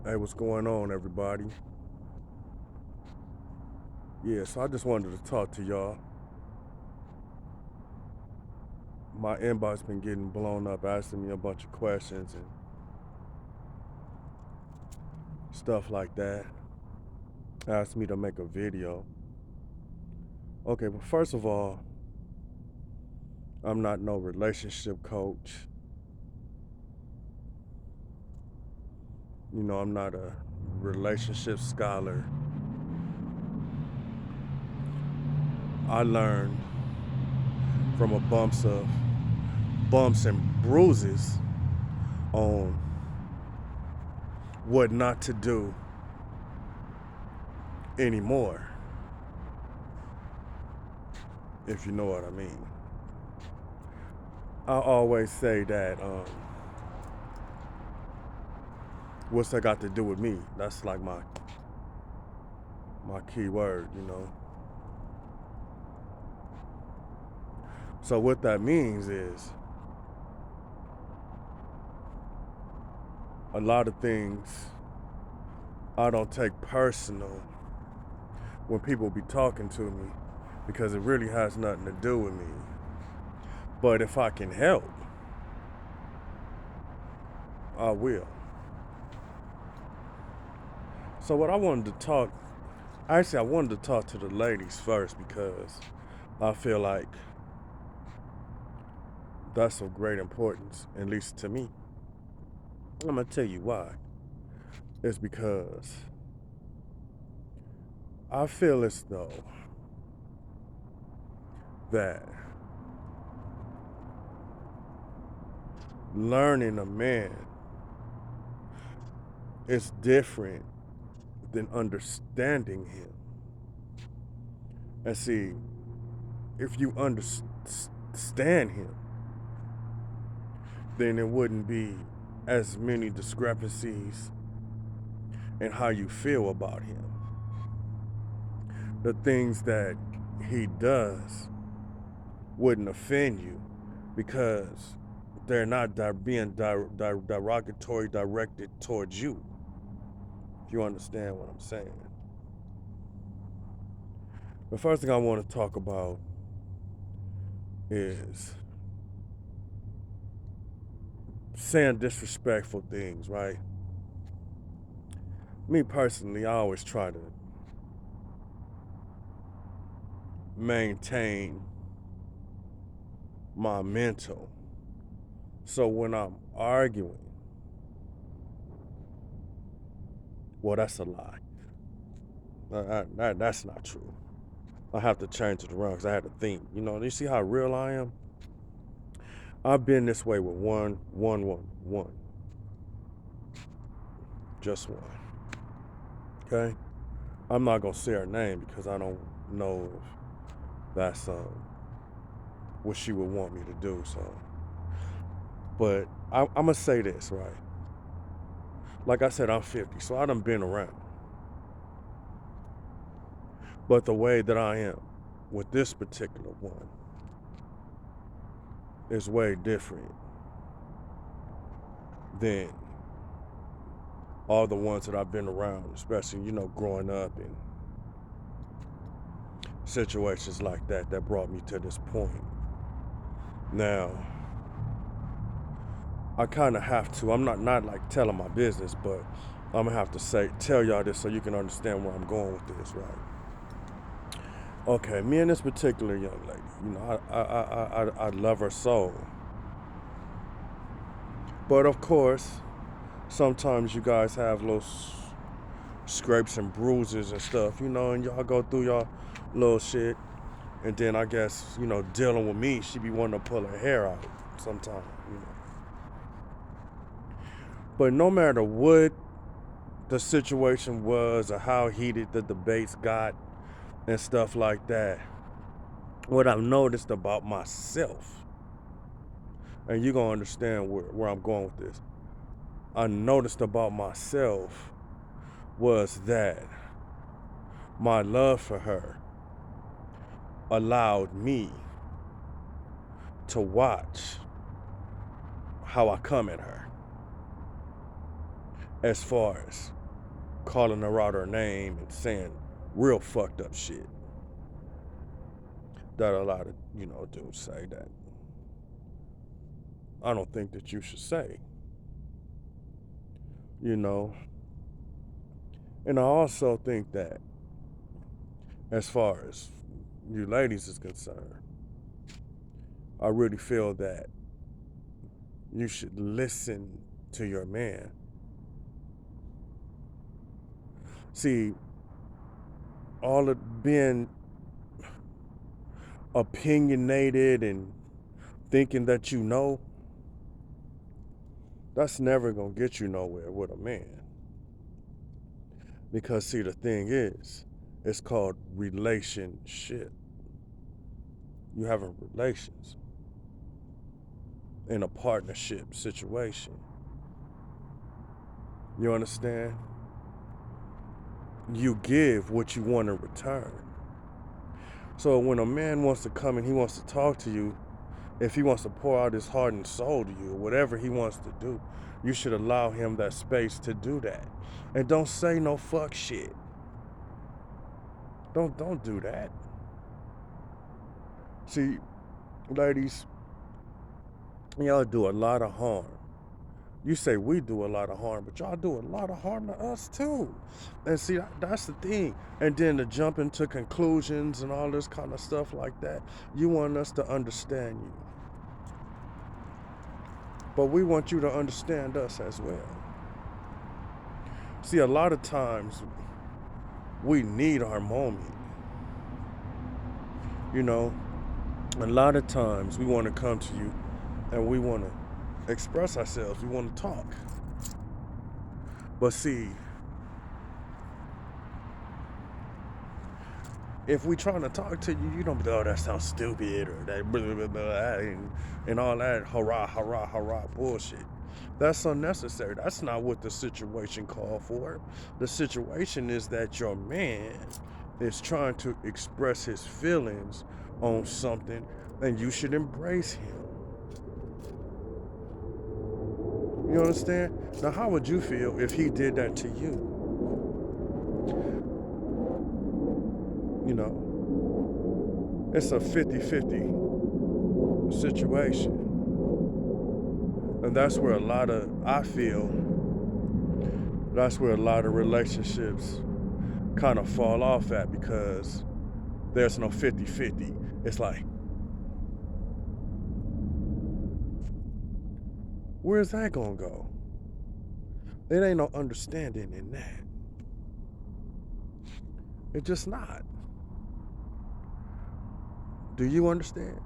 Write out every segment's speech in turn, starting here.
Hey, what's going on, everybody? Yeah, so I just wanted to talk to y'all. My inbox been getting blown up, asking me a bunch of questions and stuff like that. Asked me to make a video. Okay, but first of all, I'm not no relationship coach. I'm not a relationship scholar. I learned from a bumps and bruises on what not to do anymore, if you know what I mean. I always say that, what's that got to do with me? That's like my key word. So what that means is a lot of things I don't take personal when people be talking to me because it really has nothing to do with me. But if I can help, I will. So what I wanted to I wanted to talk to the ladies first because I feel like that's of great importance, at least to me. I'm gonna tell you why. It's because I feel as though that learning a man is different than understanding him. And see, if you understand him, then there wouldn't be as many discrepancies in how you feel about him. The things that he does wouldn't offend you because they're not being derogatory directed towards you, if you understand what I'm saying. The first thing I want to talk about is saying disrespectful things, right? Me personally, I always try to maintain my mental. So when I'm arguing, well, that's a lie. That's not true. I have to change it around because I had to think. You see how real I am? I've been this way with one. Just one. Okay? I'm not going to say her name because I don't know if that's what she would want me to do. So, but I'm going to say this, right? Like I said, I'm 50, so I done been around. But the way that I am with this particular one is way different than all the ones that I've been around, especially, growing up in situations like that brought me to this point. Now, I kind of have to, I'm not like telling my business, but I'm gonna have to tell y'all this so you can understand where I'm going with this, right? Okay, me and this particular young lady, I love her so. But of course, sometimes you guys have little scrapes and bruises and stuff, and y'all go through y'all little shit. And then I guess, dealing with me, she be wanting to pull her hair out sometimes. But no matter what the situation was or how heated the debates got and stuff like that, what I've noticed about myself, and you're going to understand where I'm going with this, I noticed about myself was that my love for her allowed me to watch how I come at her. as far as calling her out her name and saying real fucked up shit that a lot of, dudes say that I don't think that you should say, you know. And I also think that as far as you ladies is concerned, I really feel that you should listen to your man. See, all of being opinionated and thinking that that's never gonna get you nowhere with a man. Because see, the thing is, it's called relationship. You having relations in a partnership situation. You understand? You give what you want in return. So when a man wants to come and he wants to talk to you, if he wants to pour out his heart and soul to you, or whatever he wants to do, you should allow him that space to do that. And don't say no fuck shit. Don't do that. See, ladies, y'all do a lot of harm. You say we do a lot of harm, but y'all do a lot of harm to us too. And see, that's the thing. And then to jump into conclusions and all this kind of stuff like that, you want us to understand you. But we want you to understand us as well. See, a lot of times we need our moment. A lot of times we want to come to you and we want to express ourselves. We want to talk. But see, if we trying to talk to you, you don't be, oh, that sounds stupid, or that blah, blah, blah, and all that hurrah bullshit. That's unnecessary. That's not what the situation called for. The situation is that your man is trying to express his feelings on something, and you should embrace him. You understand? Now, how would you feel if he did that to you? It's a 50-50 situation. And that's where that's where a lot of relationships kind of fall off at, because there's no 50-50. It's like, where's that gonna go? There ain't no understanding in that. It's just not. Do you understand?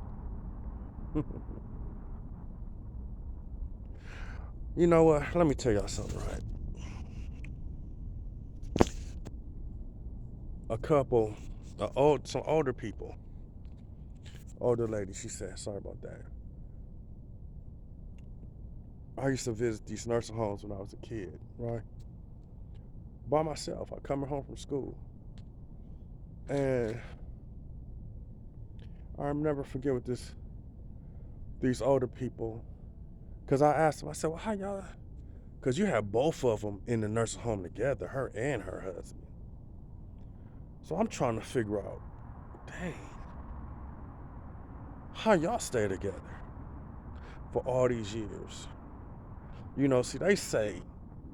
You know what? Let me tell y'all something, right? Some older people, older lady, she said, sorry about that. I used to visit these nursing homes when I was a kid, right? By myself. I coming home from school. And I'll never forget with these older people, because I asked them, I said, well, how y'all, because you have both of them in the nursing home together, her and her husband. So I'm trying to figure out, dang, how y'all stay together for all these years? See, they say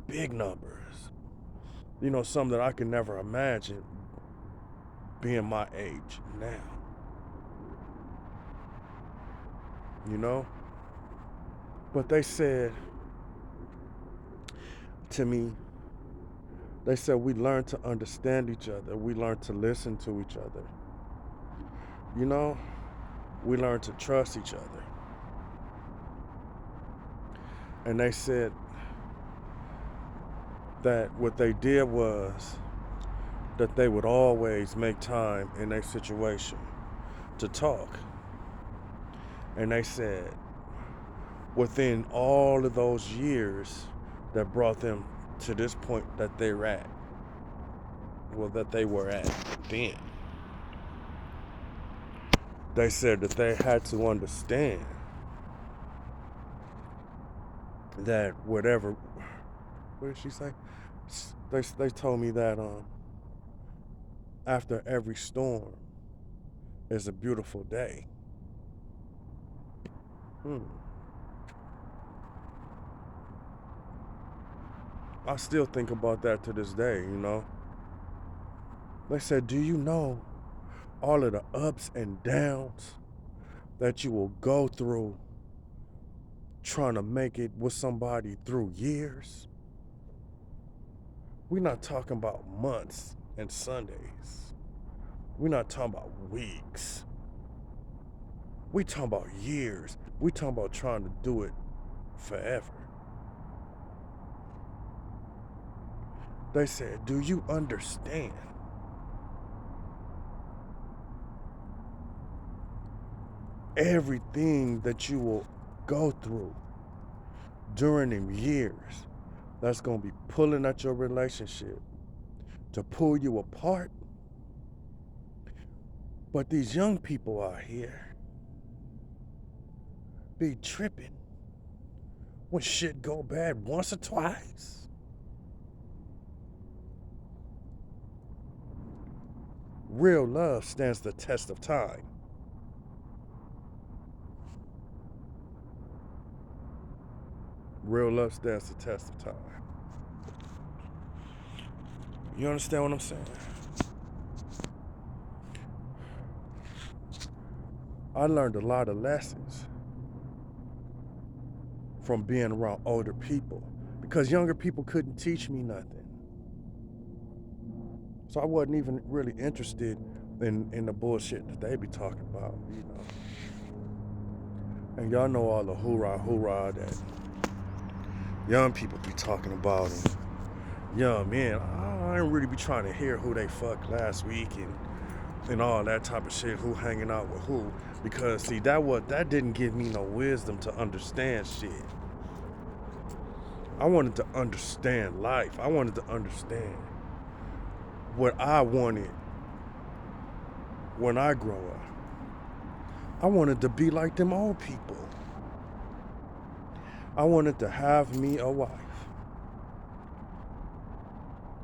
big numbers. Something that I can never imagine being my age now. But they said to me, they said we learn to understand each other. We learn to listen to each other. We learn to trust each other. And they said that what they did was that they would always make time in their situation to talk. And they said within all of those years that brought them to this point that they were at then, they said that they had to understand that whatever What did she say? They told me that after every storm is a beautiful day. I still think about that to this day, you know. They said, do you know all of the ups and downs that you will go through trying to make it with somebody through years? We're not talking about months and Sundays. We're not talking about weeks. We talking about years. We talking about trying to do it forever. They said, do you understand? Everything that you will go through during them years that's going to be pulling at your relationship to pull you apart. But these young people out here be tripping when shit go bad once or twice. Real love stands the test of time. Real love stands the test of time. You understand what I'm saying? I learned a lot of lessons from being around older people because younger people couldn't teach me nothing. So I wasn't even really interested in the bullshit that they be talking about, you know. And y'all know all the hoorah that young people be talking about. And young men, I ain't really be trying to hear who they fucked last week and all that type of shit, who hanging out with who. Because see, that didn't give me no wisdom to understand shit. I wanted to understand life. I wanted to understand what I wanted when I grow up. I wanted to be like them old people. I wanted to have me a wife.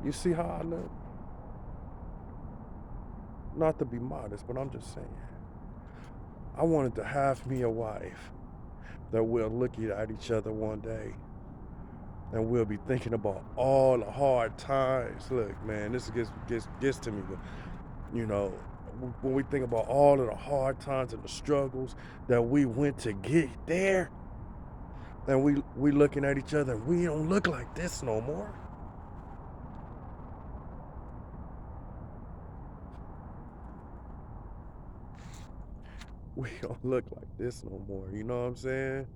You see how I look? Not to be modest, but I'm just saying. I wanted to have me a wife that we'll look at each other one day and we'll be thinking about all the hard times. Look, man, this gets to me. But, you know, when we think about all of the hard times and the struggles that we went to get there, and we looking at each other and we don't look like this no more. We don't look like this no more. You know what I'm saying?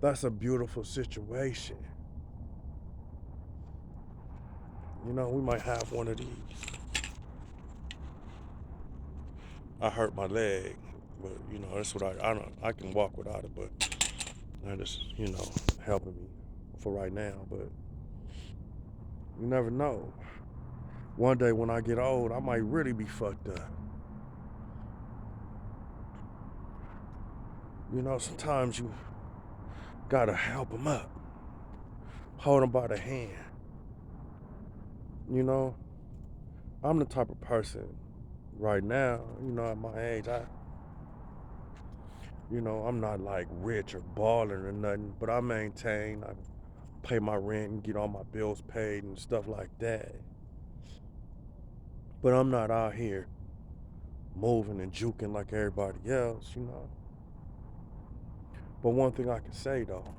That's a beautiful situation. You know, we might have one of these. I hurt my leg, but you know, that's what I can walk without it, but that is, you know, helping me for right now. But you never know. One day when I get old, I might really be fucked up. You know, sometimes you gotta help them up. Hold them by the hand. You know, I'm the type of person right now, you know, at my age, I'm not like rich or balling or nothing, but I maintain, I pay my rent and get all my bills paid and stuff like that. But I'm not out here moving and juking like everybody else, you know. But one thing I can say though,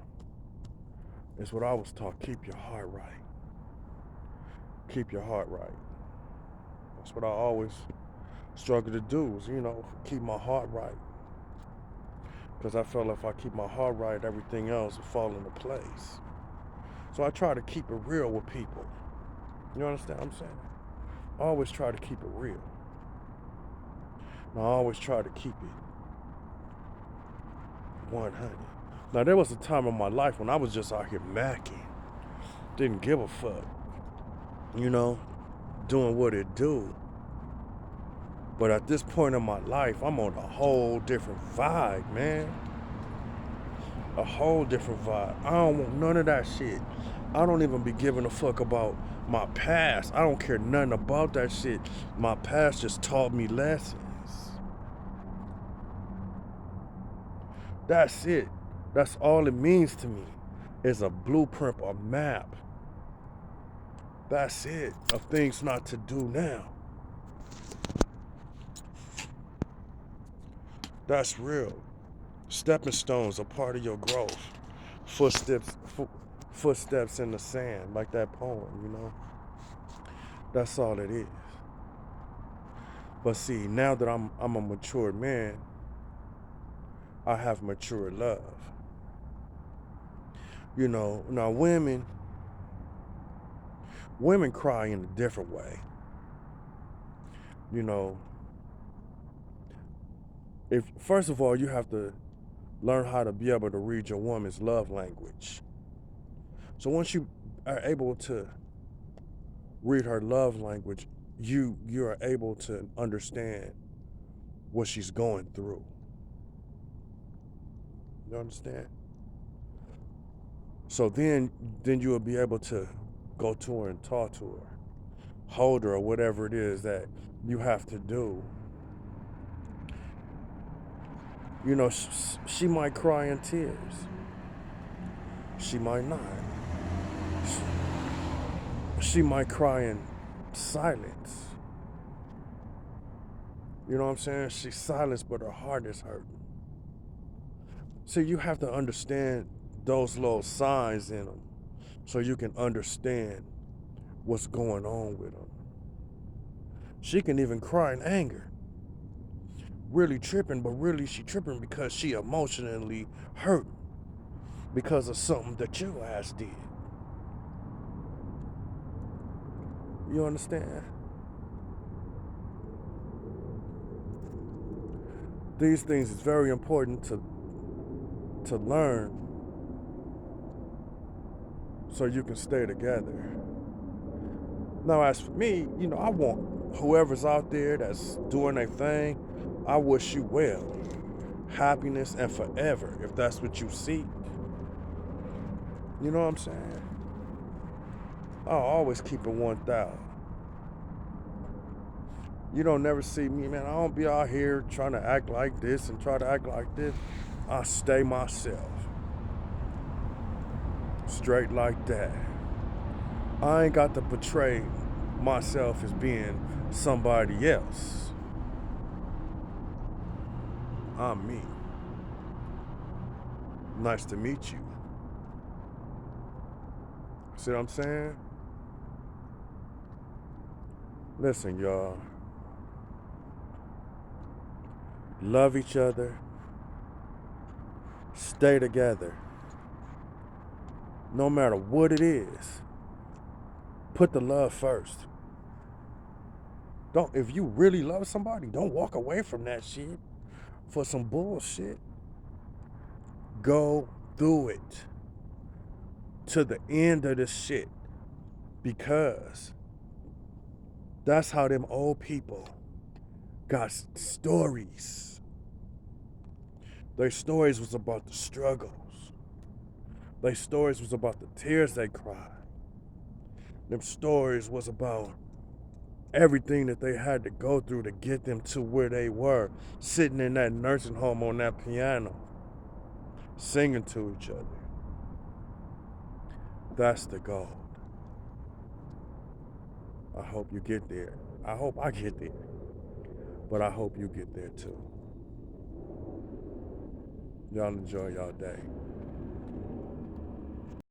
is what I was taught: keep your heart right. Keep your heart right. That's what I always struggle to do, is, you know, keep my heart right. Because I feel if I keep my heart right, everything else will fall into place. So I try to keep it real with people. You understand what I'm saying? I always try to keep it real. And I always try to keep it 100. Now, there was a time in my life when I was just out here macking. Didn't give a fuck. You know, doing what it do. But at this point in my life, I'm on a whole different vibe, man. A whole different vibe. I don't want none of that shit. I don't even be giving a fuck about my past. I don't care nothing about that shit. My past just taught me lessons. That's it. That's all it means to me. Is a blueprint, a map. That's it. Of things not to do now. That's real. Stepping stones are part of your growth. Footsteps in the sand, like that poem. That's all it is. But see, now that I'm a mature man, I have mature love. Now women cry in a different way. If first of all, you have to learn how to be able to read your woman's love language. So once you are able to read her love language, you are able to understand what she's going through. You understand? So then you will be able to go to her and talk to her, hold her, or whatever it is that you have to do. She might cry in tears. She might not. She might cry in silence. You know what I'm saying? She's silenced, but her heart is hurting. So you have to understand those little signs in them so you can understand what's going on with them. She can even cry in anger. Really tripping, but really she tripping because she emotionally hurt because of something that your ass did. You understand? These things is very important to learn so you can stay together. Now, as for me, I want whoever's out there that's doing their thing, I wish you well, happiness, and forever, if that's what you seek. You know what I'm saying? I'll always keep it 1,000. You don't never see me, man. I don't be out here trying to act like this and try to act like this. I stay myself. Straight like that. I ain't got to portray myself as being somebody else. I'm me. Nice to meet you. See what I'm saying? Listen, y'all. Love each other. Stay together. No matter what it is. Put the love first. If you really love somebody, don't walk away from that shit for some bullshit. Go through it to the end of the shit, because that's how them old people got stories. Their stories was about the struggles. Their stories was about the tears they cried. Them stories was about everything that they had to go through to get them to where they were, sitting in that nursing home on that piano, singing to each other. That's the goal. I hope you get there. I hope I get there. But I hope you get there too. Y'all enjoy y'all day.